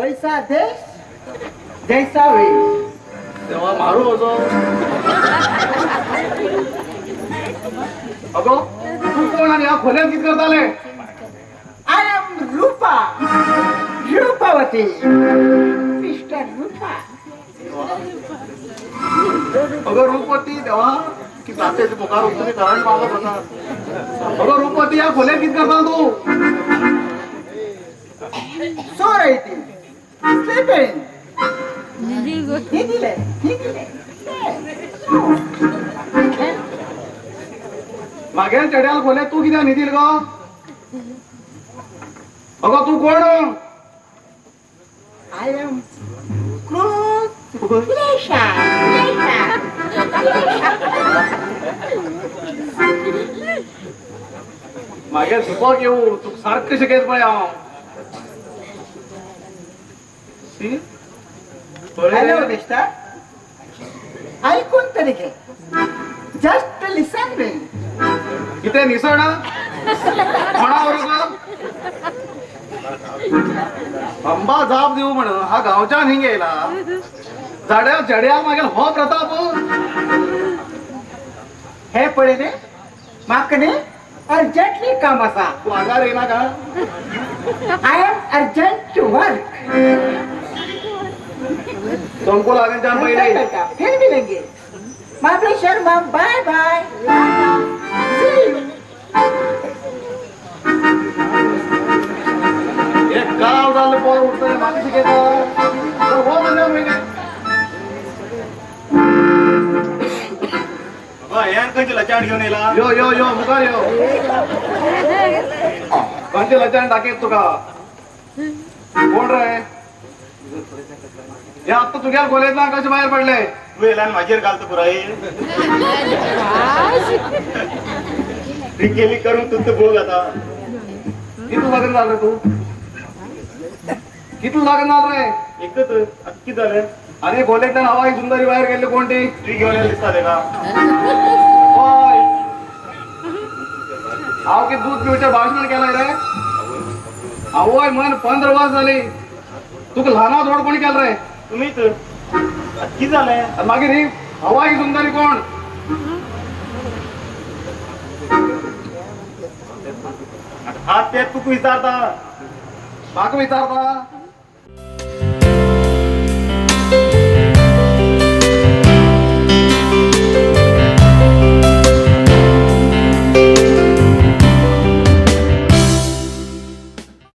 पैसा देश जैसा वेश तेव्हा मारू होतो. अगो तू कोण आणि या खोल्यात किती करता आले? आय एम रूपा रूपावती मिस्टर रूपा. अगं रूपवती तेव्हा की जाते पुकार तुम्ही कारण मागत होता. अगं रूपवती या खोल्यात किती करता तू? चोर आहे ती स्लीपिंग. हे दिले मागे चढ्याला खोल्यात तू किती निधील ग? अगं तू कोण? आय एम क्रूज लेशा. मागे झुपक येऊ तू सारखं शिकायच पण याव. हॅलो मिस्टर ऐकून तरी घे. Just listen me. इथे निसळ ना म्हणावर अंबा जाप देऊ म्हण हा गावच्या नाही गेला झाड्या जड्या मागेल हो प्रताप. हे पडे रे माकने अर्जंटली काम असा. तू आगार येणार का? I am urgent to work. संकू लागेल त्या पहिले. फिर मिलेंगे महाबळेश्वर मॅम. Bye bye. एक गाव झालं पोर उठतोय मागे शिकायचं हो म्हणल्यावर मी काय यांकडे लचाड घेऊन येला. यो यो यो मुखार यो कंचे लचाण टाकेत तुका कोण रे? या आता तुझ्या गोल्यातला कसे बाहेर पडले? तू येला माझेर घालतो पुराई केली करून तू बोल आता. किती लागण झालं तू? किती लागण झालं रे? एकच अक्की झालं. आणि गोल्यातल्या हवा ही सुंदरी बाहेर गेले कोणती? ती घेऊन यायला दिसतात का? होय आव की दूध पिऊच्या भाषण केलाय रे? अवय मन 15 वर्ष झाली. तुका लहाना जोड कोणी केलं रे? तुम्हीच अक्की झालंय. आणि मागे री हवा ही सुंदरी कोण? हा ते तू विचारता माग विचारता